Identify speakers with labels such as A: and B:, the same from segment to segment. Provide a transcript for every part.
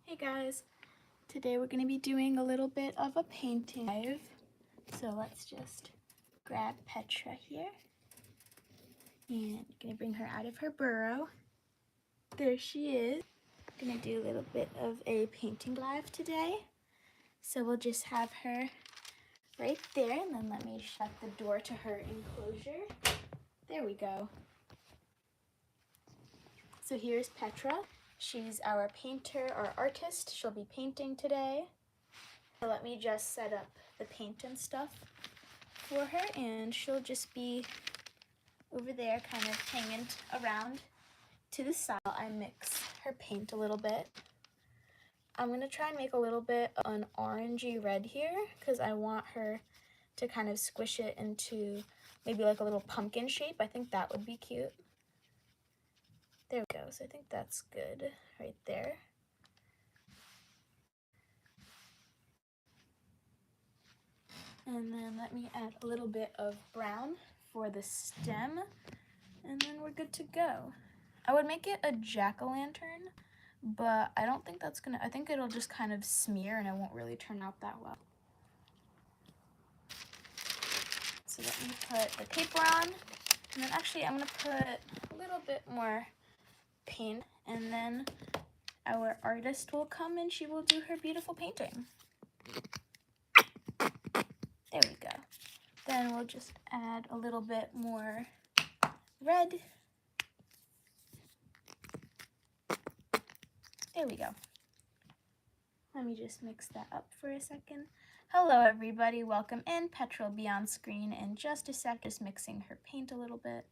A: Hey guys, today we're going to be doing a little bit of a painting live. So let's just grab Petra here and going to bring her out of her burrow. There she is. Going to do a little bit of a painting live today. So we'll just have her right there, and then let me shut the door to her enclosure. There we go. So here's Petra. She's our painter or artist. She'll be painting today. So let me just set up the paint and stuff for her, and she'll just be over there kind of hanging around to the side. I mix her paint a little bit. I'm going to try and make a little bit of an orangey red here because I want her to kind of squish it into maybe like a little pumpkin shape. I think that would be cute. There we go. So I think that's good right there. And then let me add a little bit of brown for the stem, and then we're good to go. I would make it a jack-o'-lantern, but I don't think that's gonna, I think it'll just kind of smear and it won't really turn out that well. So let me put the paper on, and then actually I'm gonna put a little bit more paint, and then our artist will come and she will do her beautiful painting. There we go. Then we'll just add a little bit more red. There we go. Let me just mix that up for a second. Hello everybody, welcome in. Petra will be on screen in just a sec, just mixing her paint a little bit.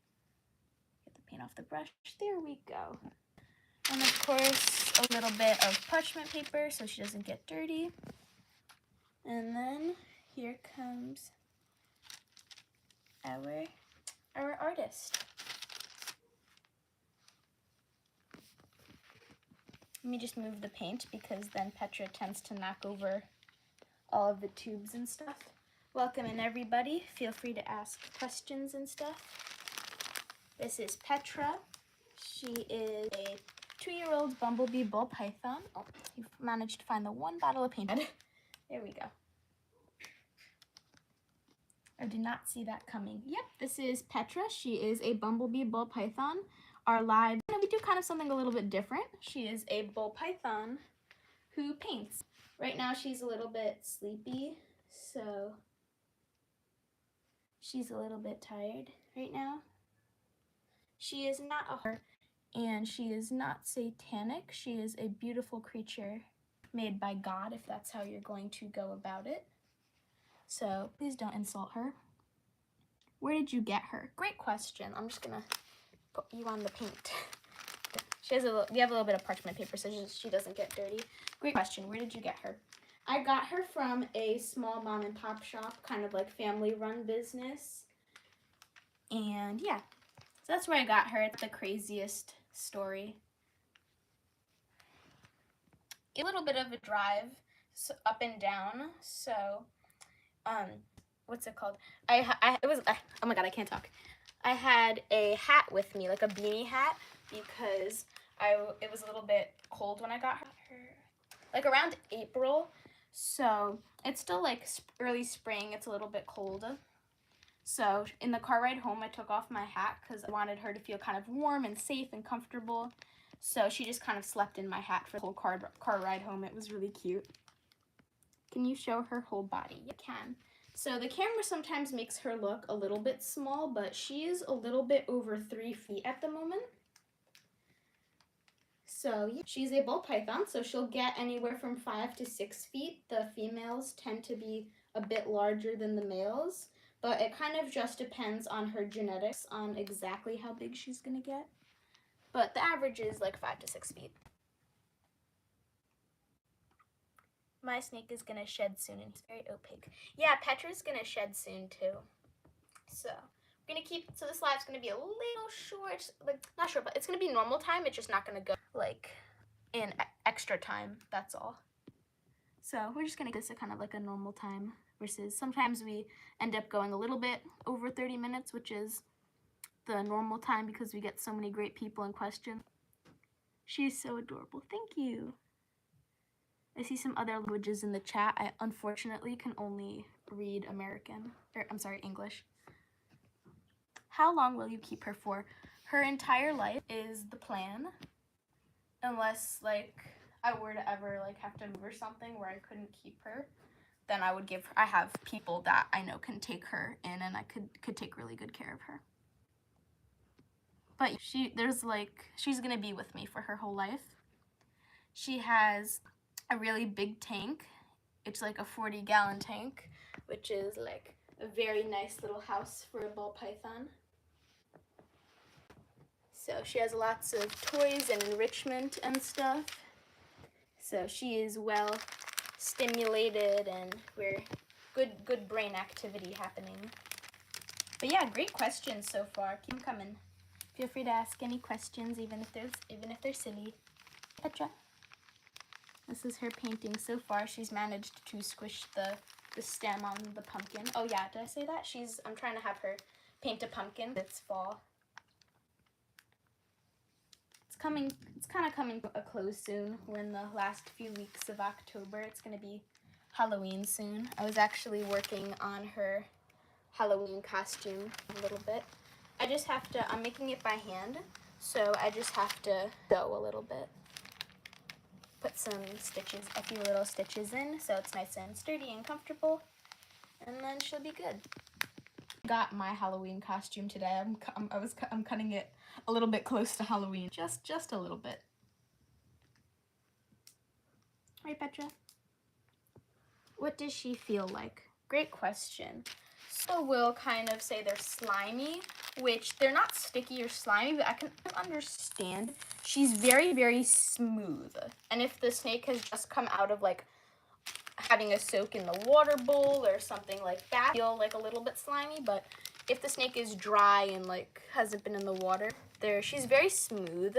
A: Get the paint off the brush. There we go. And of course, a little bit of parchment paper so she doesn't get dirty. And then here comes our artist. Let me just move the paint because then Petra tends to knock over all of the tubes and stuff. Welcome in everybody. Feel free to ask questions and stuff. This is Petra. She is a 2-year-old bumblebee Ballpython. Oh, you've managed to find the one bottle of paint. There we go. I did not see that coming. Yep, this is Petra. She is a bumblebee Ballpython. Our live, we do kind of something a little bit different. She is a Ballpython who paints. Right now she's a little bit sleepy, so she's a little bit tired right now. She is not a horror, and she is not satanic. She is a beautiful creature made by God, if that's how you're going to go about it. So please don't insult her. Where did you get her? Great question. I'm just gonna put you on the paint. We have a little bit of parchment paper so she doesn't get dirty. Great question. Where did you get her? I got her from a small mom and pop shop, kind of like family run business. And yeah, so that's where I got her. It's the craziest story. A little bit of a drive, so up and down. So, what's it called? Oh my god, I can't talk. I had a hat with me, like a beanie hat, because it was a little bit cold when I got her, like around April. So it's still like early spring. It's a little bit cold. So in the car ride home, I took off my hat because I wanted her to feel kind of warm and safe and comfortable. So she just kind of slept in my hat for the whole car ride home. It was really cute. Can you show her whole body? You can. So the camera sometimes makes her look a little bit small, but she is a little bit over 3 feet at the moment. So yeah, she's a Ballpython, so she'll get anywhere from 5 to 6 feet. The females tend to be a bit larger than the males, but it kind of just depends on her genetics on exactly how big she's gonna get. But the average is like 5 to 6 feet. My snake is gonna shed soon and it's very opaque. Yeah, Petra's gonna shed soon too. So we're gonna keep, so this live's gonna be a little short, like not short, but it's gonna be normal time. It's just not gonna go like in extra time, that's all. So we're just gonna get this a kind of like a normal time versus sometimes we end up going a little bit over 30 minutes, which is the normal time because we get so many great people in question. She's so adorable. Thank you. I see some other languages in the chat. I unfortunately can only read English. How long will you keep her for? Her entire life is the plan, unless like I were to ever like have to move or something where I couldn't keep her, then I would give her, I have people that I know can take her in and I could take really good care of her. But she's gonna be with me for her whole life. She has a really big tank. It's like a 40-gallon tank, which is like a very nice little house for a ball python. So she has lots of toys and enrichment and stuff. So she is well stimulated and we're good brain activity happening. But yeah, great questions so far. Keep them coming. Feel free to ask any questions, even if they're silly. Petra. This is her painting so far. She's managed to squish the stem on the pumpkin. Oh yeah, did I say that? I'm trying to have her paint a pumpkin. It's fall. It's kind of coming to a close soon. We're in the last few weeks of October. It's gonna be Halloween soon. I was actually working on her Halloween costume a little bit. I'm making it by hand, so I just have to sew a little bit. Put a few little stitches in, so it's nice and sturdy and comfortable, and then she'll be good. Got my Halloween costume today. I'm cutting it a little bit close to Halloween, just a little bit. Right, Petra? What does she feel like? Great question. So we'll kind of say they're slimy, which they're not sticky or slimy, but I can understand. She's very, very smooth. And if the snake has just come out of like having a soak in the water bowl or something like that, feel like a little bit slimy, but if the snake is dry and like hasn't been in the water, she's very smooth.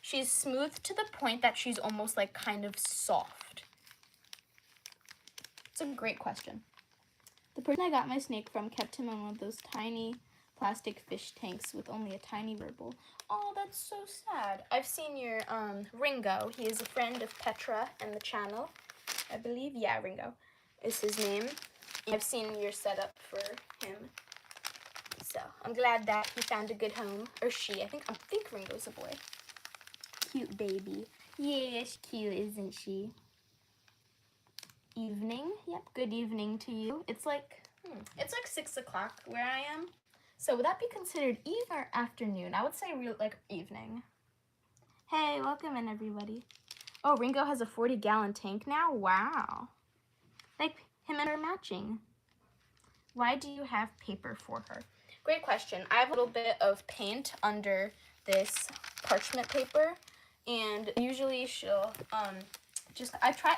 A: She's smooth to the point that she's almost like kind of soft. It's a great question. The person I got my snake from kept him in one of those tiny plastic fish tanks with only a tiny verbal. Oh, that's so sad. I've seen your Ringo. He is a friend of Petra and the channel, I believe. Yeah, Ringo is his name. I've seen your setup for him. So I'm glad that he found a good home. Or she. I think Ringo's a boy. Cute baby. Yeah, she's cute, isn't she? Evening. Yep. Good evening to you. It's like 6 o'clock where I am. So would that be considered eve or afternoon? I would say like evening. Hey, welcome in everybody. Oh, Ringo has a 40-gallon tank now? Wow. Like him and her matching. Why do you have paper for her? Great question. I have a little bit of paint under this parchment paper, and usually she'll I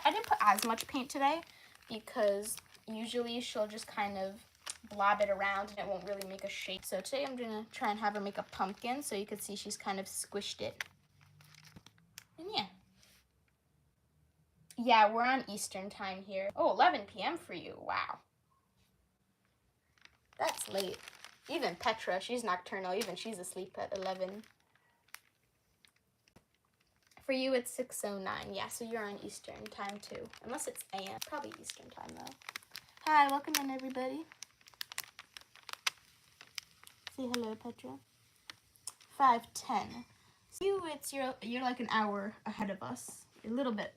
A: didn't put as much paint today because usually she'll just kind of blob it around and it won't really make a shape. So today I'm gonna try and have her make a pumpkin so you can see she's kind of squished it. And yeah. Yeah, we're on Eastern time here. Oh, 11 p.m. for you. Wow. That's late. Even Petra, she's nocturnal. Even she's asleep at 11. For you, it's 6:09. Yeah, so you're on Eastern time too. Unless it's AM. Probably Eastern time though. Hi, welcome in everybody. Say hello, Petra. 5:10. So you're like an hour ahead of us. A little bit,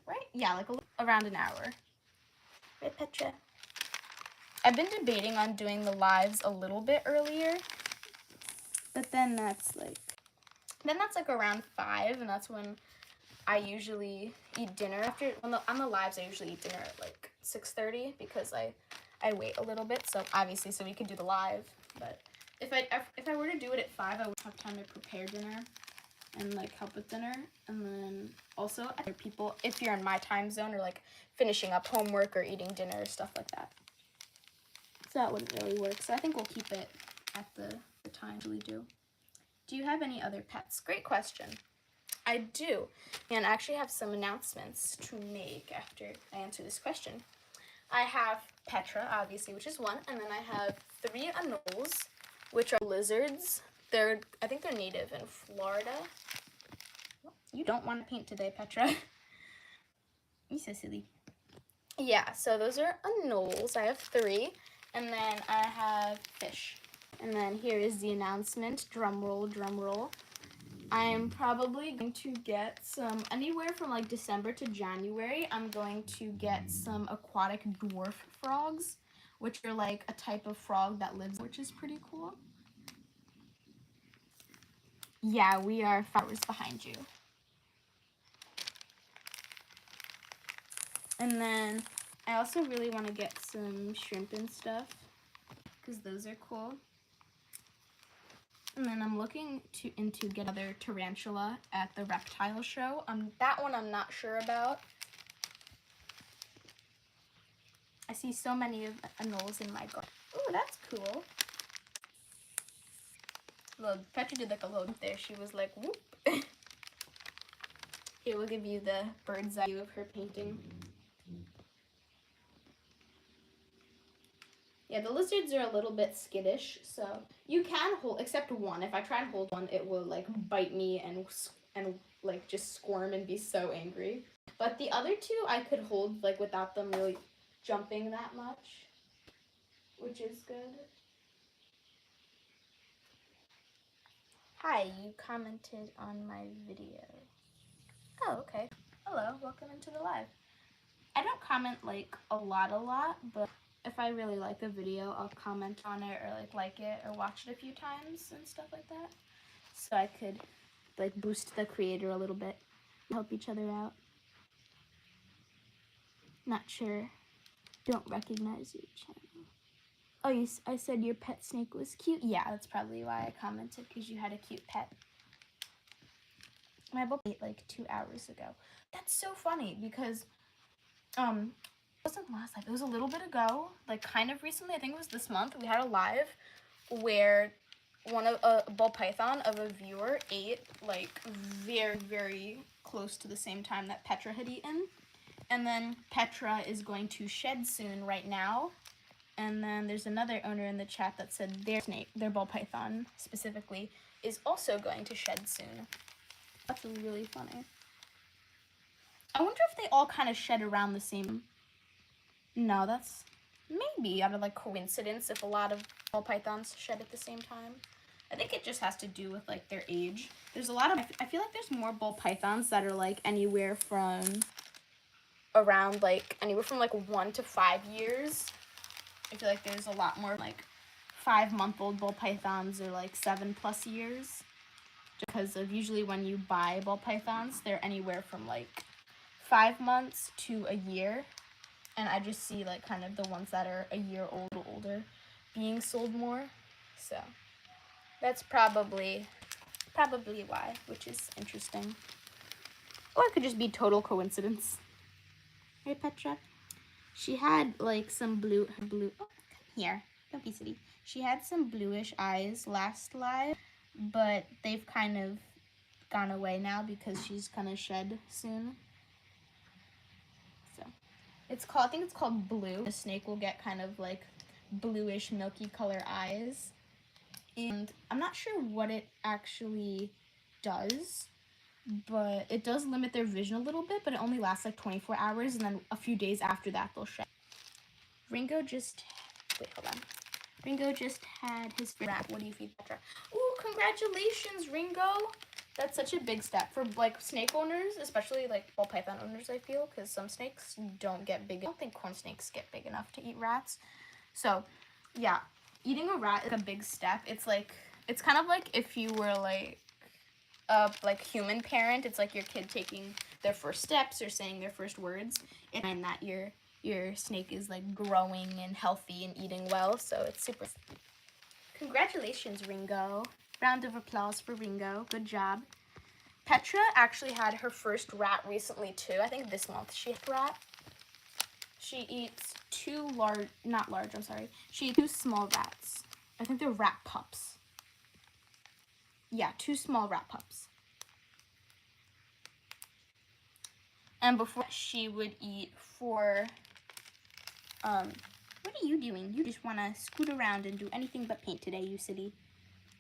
A: right? Yeah, like around an hour. Right, Petra? I've been debating on doing the lives a little bit earlier, but then that's like around 5, and that's when I usually eat dinner. On the lives, I usually eat dinner at like 6:30 because I wait a little bit, so obviously so we can do the live. But if I were to do it at 5, I would have time to prepare dinner and like help with dinner, and then also other people if you're in my time zone or like finishing up homework or eating dinner or stuff like that. So that wouldn't really work. So I think we'll keep it at the time we do. Do you have any other pets? Great question. I do, and I actually have some announcements to make after I answer this question. I have Petra, obviously, which is 1, and then I have 3 anoles, which are lizards. I think they're native in Florida. You don't want to paint today, Petra. You're so silly. Yeah, so those are anoles. I have 3. And then I have fish. And then here is the announcement. Drum roll, drum roll. I'm probably going to get some, anywhere from like December to January, I'm going to get some aquatic dwarf frogs, which are like a type of frog that lives, which is pretty cool. Yeah, we are 5 hours behind you. And then I also really want to get some shrimp and stuff, because those are cool. And then I'm looking into get another tarantula at the reptile show. That one I'm not sure about. I see so many of anoles in my garden. Ooh, that's cool. Look, Petra did like a load there. She was like, whoop. Here, we'll give you the bird's eye view of her painting. Yeah, the lizards are a little bit skittish, so you can hold, except one. If I try and hold one, it will like bite me and like just squirm and be so angry. But the other 2 I could hold like without them really jumping that much, which is good. Hi, you commented on my video. Oh, okay. Hello, welcome into the live. I don't comment like a lot, but if I really like a video, I'll comment on it or like it or watch it a few times and stuff like that. So I could like boost the creator a little bit, help each other out. Not sure. Don't recognize your channel. Oh, I said your pet snake was cute? Yeah, that's probably why I commented, because you had a cute pet. My book ate like 2 hours ago. That's so funny, because it wasn't last live, it was a little bit ago, like kind of recently, I think it was this month, we had a live where one of a Ballpython of a viewer ate like very close to the same time that Petra had eaten. And then Petra is going to shed soon right now. And then there's another owner in the chat that said their snake, their Ballpython specifically, is also going to shed soon. That's really funny. I wonder if they all kind of shed around the same. No, that's maybe out of like coincidence if a lot of Ballpythons shed at the same time. I think it just has to do with like their age. There's a lot of, I feel like there's more Ballpythons that are like anywhere from around like anywhere from like 1 to 5 years. I feel like there's a lot more like 5-month-old Ballpythons or like 7+ years. Because of usually when you buy Ballpythons, they're anywhere from like 5 months to a year. And I just see like kind of the ones that are a year old or older being sold more. So that's probably why, which is interesting. Or it could just be total coincidence. Right, Petra? She had like some blue, oh, come here, don't be silly. She had some bluish eyes last live, but they've kind of gone away now because she's gonna shed soon. So it's called, I think it's called blue. The snake will get kind of like bluish milky color eyes. And I'm not sure what it actually does, but it does limit their vision a little bit, but it only lasts like 24 hours, and then a few days after that they'll shed. Ringo just, wait, hold on. Ringo just had his rat. What do you feed Petra? Ooh, congratulations, Ringo! That's such a big step for like snake owners, especially like Ballpython owners, I feel, because some snakes don't get big. I don't think corn snakes get big enough to eat rats. So, yeah, eating a rat is a big step. It's like, it's kind of like if you were like a like human parent. It's like your kid taking their first steps or saying their first words, and that your snake is like growing and healthy and eating well. So it's super. Congratulations, Ringo. Round of applause for Ringo. Good job. Petra actually had her first rat recently too. I think this month she had a rat. She eats 2 large, not large, I'm sorry. She eats 2 small rats. I think they're rat pups. Yeah, 2 small rat pups. And before she would eat 4, what are you doing? You just want to scoot around and do anything but paint today, you silly.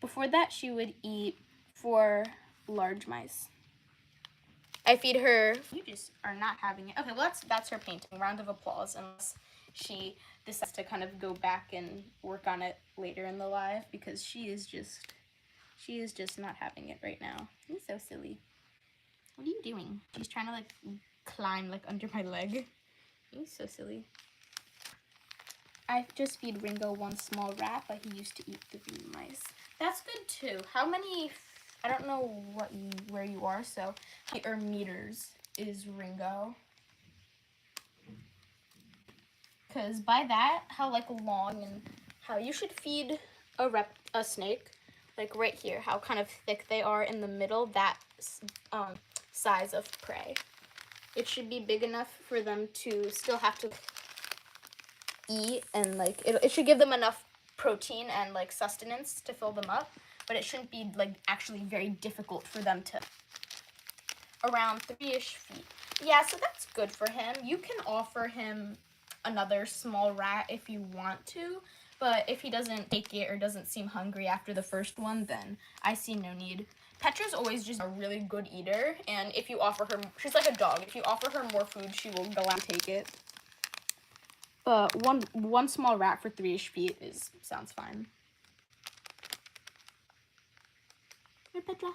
A: Before that, she would eat 4 large mice. I feed her. You just are not having it. Okay, well that's her painting. Round of applause, unless she decides to kind of go back and work on it later in the live, because she is just not having it right now. You're so silly. What are you doing? She's trying to like climb like under my leg. You're so silly. I just feed Ringo one small rat, but he used to eat 3 mice. That's good too. How many? I don't know where you are, so how many meters is Ringo? Because by that, how like long and how you should feed a snake, like right here, how kind of thick they are in the middle, that size of prey. It should be big enough for them to still have to eat, and like it should give them enough protein and like sustenance to fill them up, but it shouldn't be like actually very difficult for them to. Around 3-ish feet. Yeah, so that's good for him. You can offer him another small rat if you want to, but if he doesn't take it or doesn't seem hungry after the first one, then I see no need. Petra's always just a really good eater, and if you offer her, she's like a dog. If you offer her more food, she will go out and take it. But one small rat for 3-ish feet sounds fine. Here, Petra.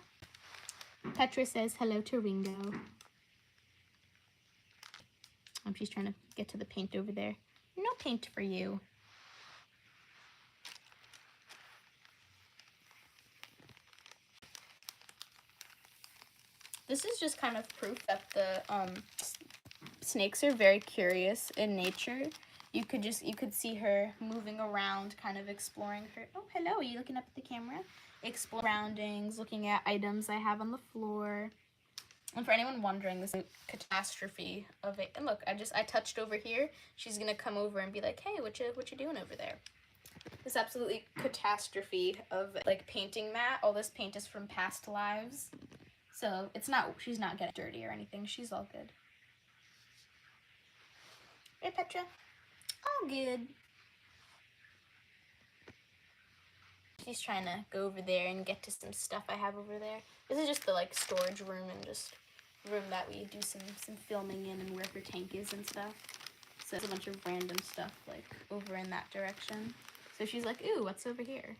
A: Petra says hello to Ringo. She's trying to get to the paint over there. No paint for you. This is just kind of proof that the snakes are very curious in nature. You could see her moving around, kind of exploring her. Oh, hello, are you looking up at the camera? Exploring surroundings, looking at items I have on the floor. And for anyone wondering, this is a catastrophe of it. And look, I touched over here. She's gonna come over and be like, hey, what you doing over there? This absolutely catastrophe of like painting that. All this paint is from past lives. So she's not getting dirty or anything. She's all good. Hey, Petra. All good. She's trying to go over there and get to some stuff I have over there. This is just the like storage room and just room that we do some filming in, and where her tank is and stuff. So there's a bunch of random stuff like over in that direction. So she's like, ooh, what's over here?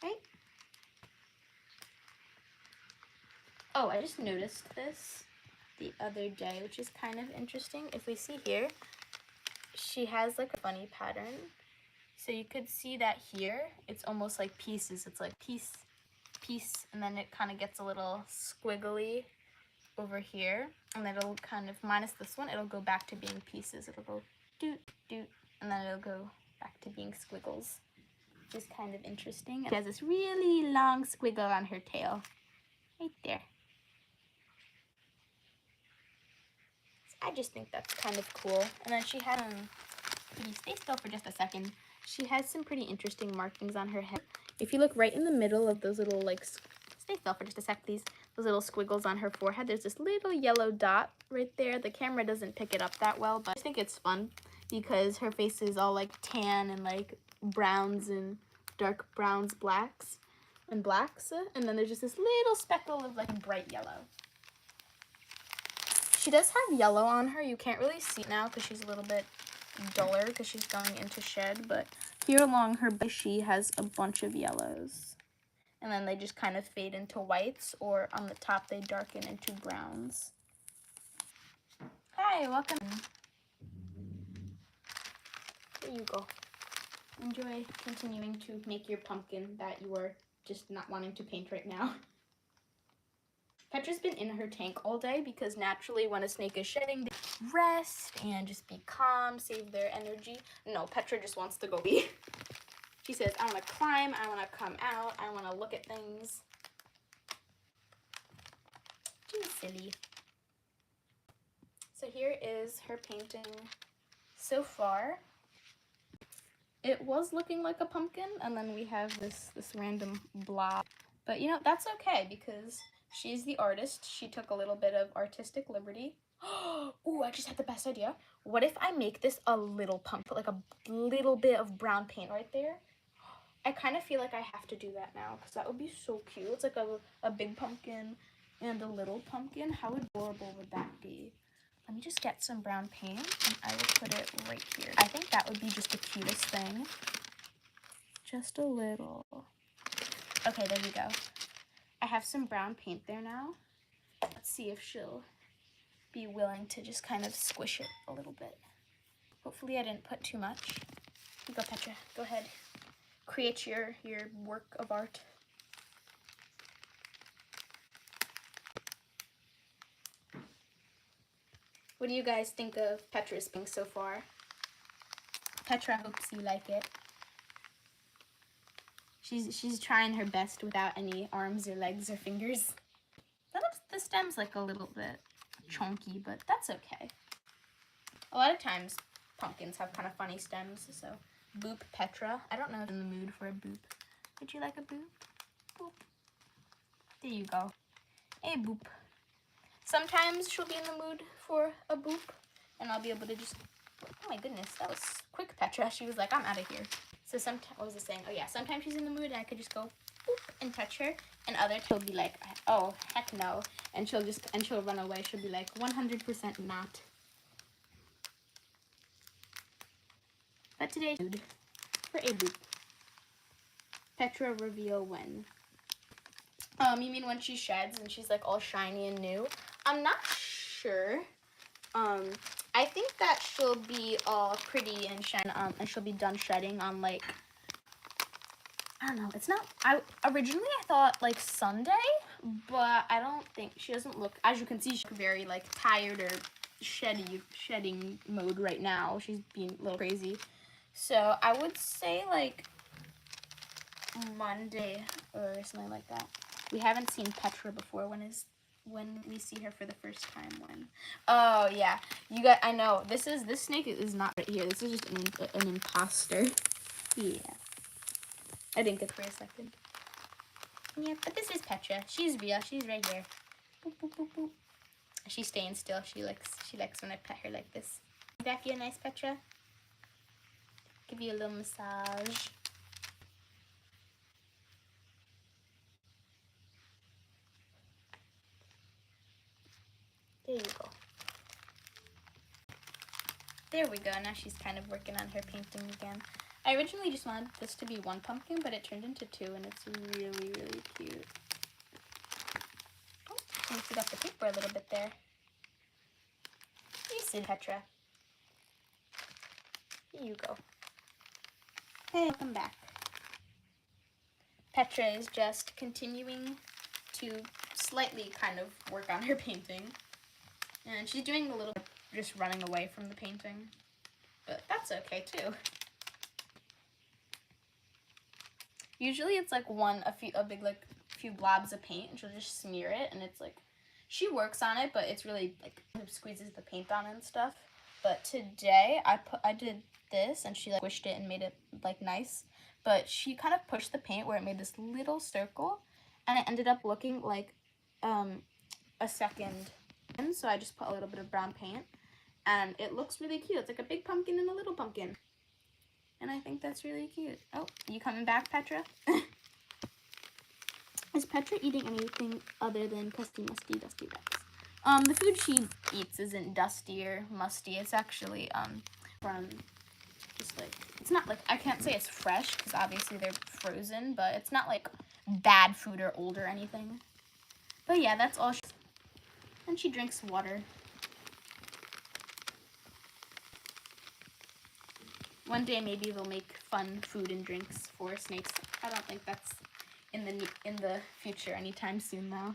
A: Right? Oh, I just noticed this the other day, which is kind of interesting. If we see here, she has like a funny pattern. So you could see that here, it's almost like pieces. It's like piece, and then it kind of gets a little squiggly over here. And then it'll kind of, minus this one, it'll go back to being pieces. It'll go doot, doot, and then it'll go back to being squiggles, which is kind of interesting. She has this really long squiggle on her tail, right there. I just think that's kind of cool. And then she had stay still for just a second. She has some pretty interesting markings on her head. If you look right in the middle of those little like, stay still for just a sec, please. Those little squiggles on her forehead, there's this little yellow dot right there. The camera doesn't pick it up that well, but I think it's fun because her face is all like tan and like browns and dark browns, blacks, and blacks. And then there's just this little speckle of like bright yellow. She does have yellow on her. You can't really see it now because she's a little bit duller because she's going into shed, but here along her body she has a bunch of yellows, and then they just kind of fade into whites, or on the top they darken into browns. Hi, welcome. There you go. Enjoy continuing to make your pumpkin that you are just not wanting to paint right now. Petra's been in her tank all day because naturally when a snake is shedding, they rest and just be calm, save their energy. No, Petra just wants to go be. She says, I want to climb, I want to come out, I want to look at things. She's silly. So here is her painting so far. It was looking like a pumpkin, and then we have this random blob. But you know, that's okay because she's the artist. She took a little bit of artistic liberty. Ooh, I just had the best idea. What if I make this a little pump, like a little bit of brown paint right there? I kind of feel like I have to do that now because that would be so cute. It's like a big pumpkin and a little pumpkin. How adorable would that be? Let me just get some brown paint and I will put it right here. I think that would be just the cutest thing. Just a little. Okay, there we go. I have some brown paint there now. Let's see if she'll be willing to just kind of squish it a little bit. Hopefully I didn't put too much. You go, Petra. Go ahead. Create your work of art. What do you guys think of Petra's pink so far? Petra hopes you like it. She's trying her best without any arms or legs or fingers. The stem's like a little bit chunky, but that's okay. A lot of times pumpkins have kind of funny stems, so boop Petra. I don't know if I'm in the mood for a boop. Would you like a boop? Boop. There you go. Hey boop. Sometimes she'll be in the mood for a boop, and I'll be able to just, oh my goodness, that was quick, Petra. She was like, I'm out of here. So sometimes, what was I saying? Oh yeah, sometimes she's in the mood and I could just go boop and touch her, and other times she'll be like, oh, heck no. And she'll run away. She'll be like, 100% not. But today, for a boop. Petra reveal when. You mean when she sheds and she's like all shiny and new? I'm not sure. I think that she'll be all pretty and shiny, and she'll be done shedding on like, I don't know. It's not. Originally I thought like Sunday, but I don't think she doesn't look. As you can see, she's very like tired or shedding mode right now. She's being a little crazy. So I would say like Monday or something like that. We haven't seen Petra before. When we see her for the first time? When? Oh yeah, you got. I know this snake is not right here. This is just an imposter. Yeah, I didn't get for a second. Yeah, but this is Petra. She's real. She's right here. Boop, boop, boop, boop. She's staying still. She likes when I pet her like this. Does that feel nice, Petra? Give you a little massage. There you go. There we go. Now she's kind of working on her painting again. I originally just wanted this to be one pumpkin, but it turned into two, and it's really, really cute. Oh, I forgot the paper a little bit there. You sit, Petra. Here you go. Hey, welcome back. Petra is just continuing to slightly kind of work on her painting. And she's doing a little just running away from the painting. But that's okay too. Usually it's like a big few blobs of paint, and she'll just smear it, and it's like, she works on it, but it's really like squeezes the paint on and stuff. But today I did this, and she like squished it and made it like nice. But she kind of pushed the paint where it made this little circle, and it ended up looking like a second. And so I just put a little bit of brown paint, and it looks really cute. It's like a big pumpkin and a little pumpkin. And I think that's really cute. Oh, you coming back, Petra? Is Petra eating anything other than musty, dusty wraps? The food she eats isn't dusty or musty. It's actually from just like, it's not like, I can't say it's fresh because obviously they're frozen, but it's not like bad food or old or anything. But yeah, that's all. And she drinks water. One day maybe they'll make fun food and drinks for snakes. I don't think that's in the future anytime soon though.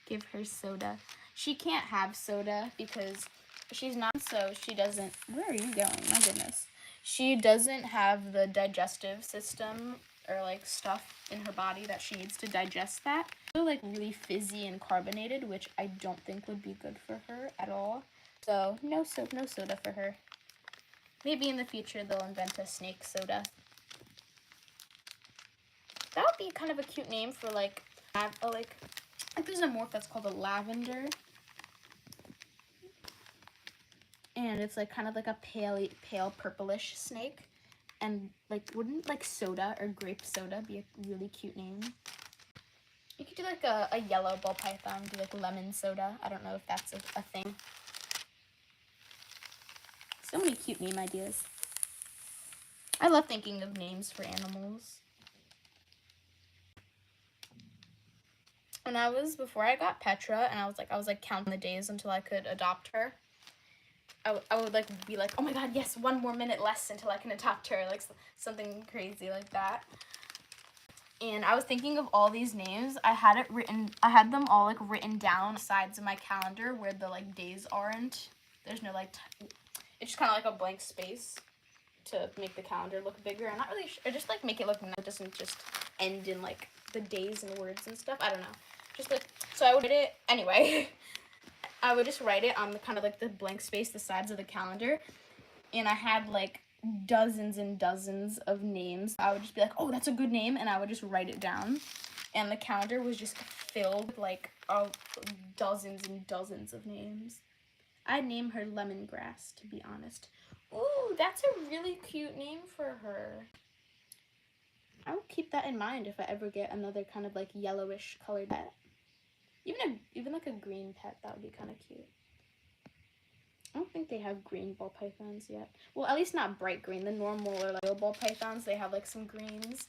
A: Give her soda. She can't have soda because she's not, so she doesn't. Where are you going? My goodness. She doesn't have the digestive system or like stuff in her body that she needs to digest that. So like really fizzy and carbonated, which I don't think would be good for her at all. So no soda for her. Maybe in the future they'll invent a snake soda. That would be kind of a cute name for like there's a morph that's called a lavender. And it's like kind of like a pale purplish snake. And like, wouldn't like soda or grape soda be a really cute name? You could do like a yellow ball python, do like lemon soda. I don't know if that's a thing. So many cute name ideas. I love thinking of names for animals. And before I got Petra, and I was like counting the days until I could adopt her. I would like be like, oh my god, yes, 1 more minute less until I can adopt her, like something crazy like that. And I was thinking of all these names. I had them all like written down on the sides of my calendar where the like days aren't. There's no like, it's just kind of like a blank space to make the calendar look bigger. I'm not really sure, just like make it look, it doesn't just end in like the days and words and stuff. I don't know. Just like, so I would write it anyway. I would just write it on the kind of like the blank space, the sides of the calendar. And I had like dozens and dozens of names. I would just be like, oh, that's a good name. And I would just write it down. And the calendar was just filled with like dozens and dozens of names. I'd name her Lemongrass, to be honest. Ooh, that's a really cute name for her. I will keep that in mind if I ever get another kind of like yellowish colored pet. Even like a green pet, that would be kind of cute. I don't think they have green ball pythons yet. Well, at least not bright green. The normal or like ball pythons, they have like some greens.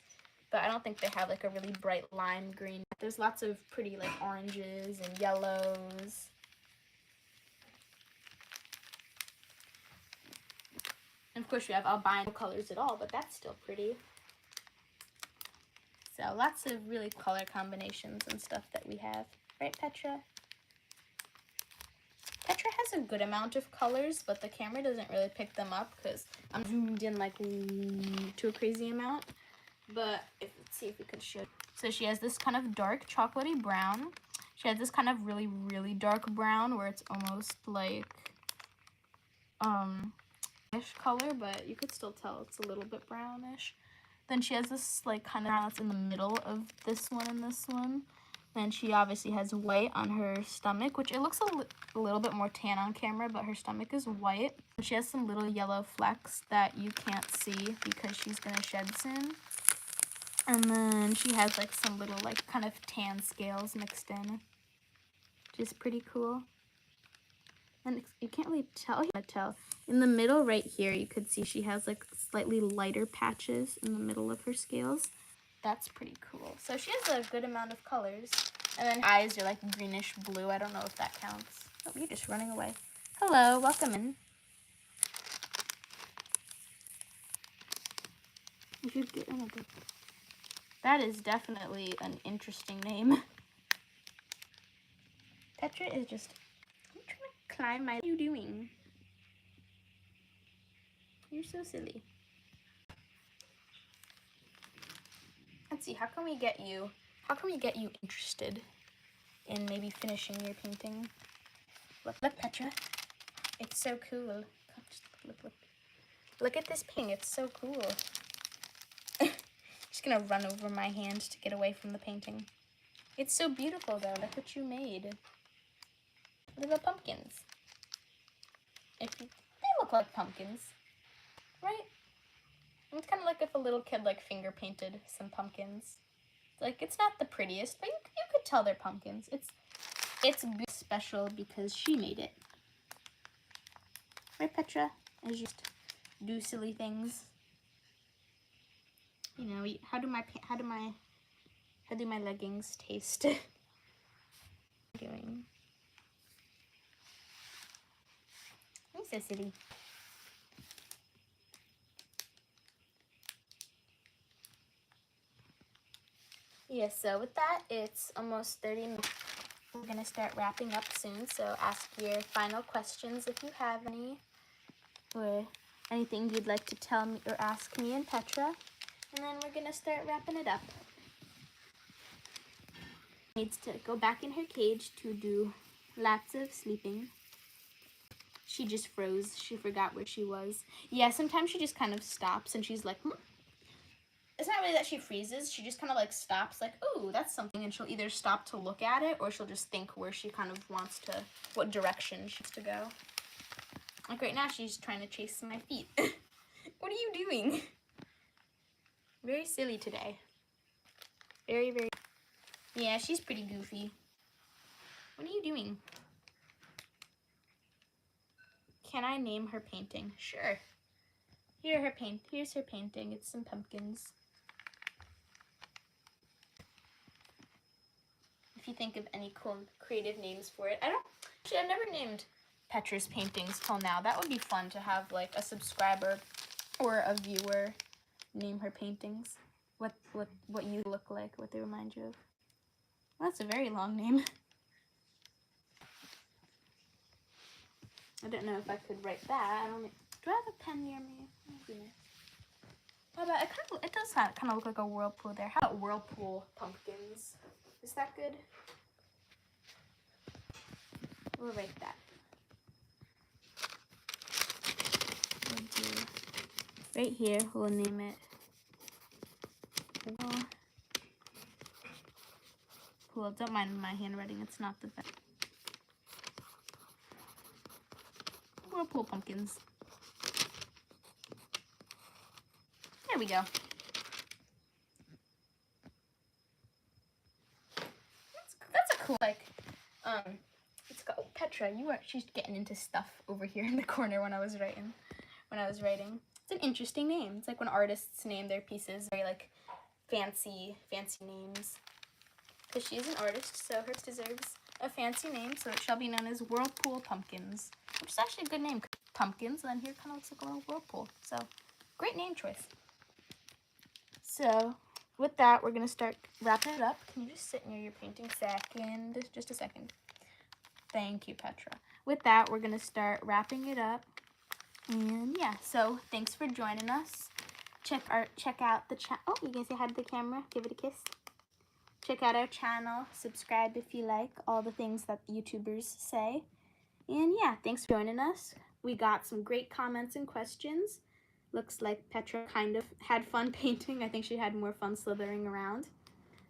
A: But I don't think they have like a really bright lime green. There's lots of pretty like oranges and yellows. And of course you have albino colors at all, but that's still pretty. So lots of really color combinations and stuff that we have. Right, Petra? Petra has a good amount of colors, but the camera doesn't really pick them up because I'm zoomed in like to a crazy amount. But let's see if we could show. So she has this kind of dark chocolatey brown. She has this kind of really, really dark brown where it's almost like ish color, but you could still tell it's a little bit brownish. Then she has this like kind of brown that's in the middle of this one and this one. Then she obviously has white on her stomach, which it looks a little bit more tan on camera, but her stomach is white. And she has some little yellow flecks that you can't see because she's gonna shed soon. And then she has like some little like kind of tan scales mixed in, which is pretty cool. And you can't really tell. You can't tell. In the middle right here, you could see she has like slightly lighter patches in the middle of her scales. That's pretty cool. So she has a good amount of colors. And then her eyes are like greenish blue. I don't know if that counts. Oh, you're just running away. Hello, welcome in. You should get in a bit. That is definitely an interesting name. Petra is just trying to climb my... What are you doing? You're so silly. Let's see, how can we get you interested in maybe finishing your painting? Look, Petra. It's so cool. Look at this painting. It's so cool. Just gonna run over my hand to get away from the painting. It's so beautiful though. Look what you made. Little pumpkins. They look like pumpkins, right? It's kind of like if a little kid like finger painted some pumpkins. Like, it's not the prettiest, but you could tell they're pumpkins. It's special because she made it. Right, Petra? I just do silly things. You know, how do my leggings taste? Doing. I'm so silly. Yeah, so with that, it's almost 30 minutes. We're going to start wrapping up soon, so ask your final questions if you have any, or anything you'd like to tell me or ask me and Petra, and then we're going to start wrapping it up. Needs to go back in her cage to do lots of sleeping. She just froze. She forgot where she was. Yeah, sometimes she just kind of stops and she's like, It's not really that she freezes. She just kind of like stops, like, ooh, that's something. And she'll either stop to look at it or she'll just think where she kind of wants to, what direction she wants to go. Like right now, she's trying to chase my feet. What are you doing? Very silly today. Very, very. Yeah, she's pretty goofy. What are you doing? Can I name her painting? Sure. Here's her painting. It's some pumpkins. If you think of any cool creative names for it. I've never named Petra's paintings till now. That would be fun to have like a subscriber or a viewer name her paintings. What you look like, what they remind you of. Well, that's a very long name. I don't know if I could write that. Do I have a pen near me? Maybe not. How about it does kind of look like a whirlpool there. How about whirlpool pumpkins? Is that good? We'll write that. We'll do right here. We'll name it. Cool. Don't mind my handwriting. It's not the best. Whirlpool pumpkins. There we go. That's a cool it's got Petra, she's getting into stuff over here in the corner when I was writing. It's an interesting name. It's like when artists name their pieces very like fancy names. Because she is an artist, so hers deserves a fancy name, so it shall be known as Whirlpool Pumpkins. Which is actually a good name. Pumpkins, and then here kind of looks like a little whirlpool. So, great name choice. So, with that, we're going to start wrapping it up. Can you just sit near your painting second? Just a second. Thank you, Petra. With that, we're going to start wrapping it up. And yeah, so thanks for joining us. Check out the channel. Oh, you can say hi to the camera. Give it a kiss. Check out our channel. Subscribe if you like all the things that YouTubers say. And yeah, thanks for joining us. We got some great comments and questions. Looks like Petra kind of had fun painting. I think she had more fun slithering around.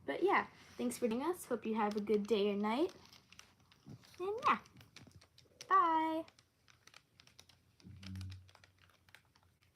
A: But yeah, thanks for joining us. Hope you have a good day or night. And yeah, bye.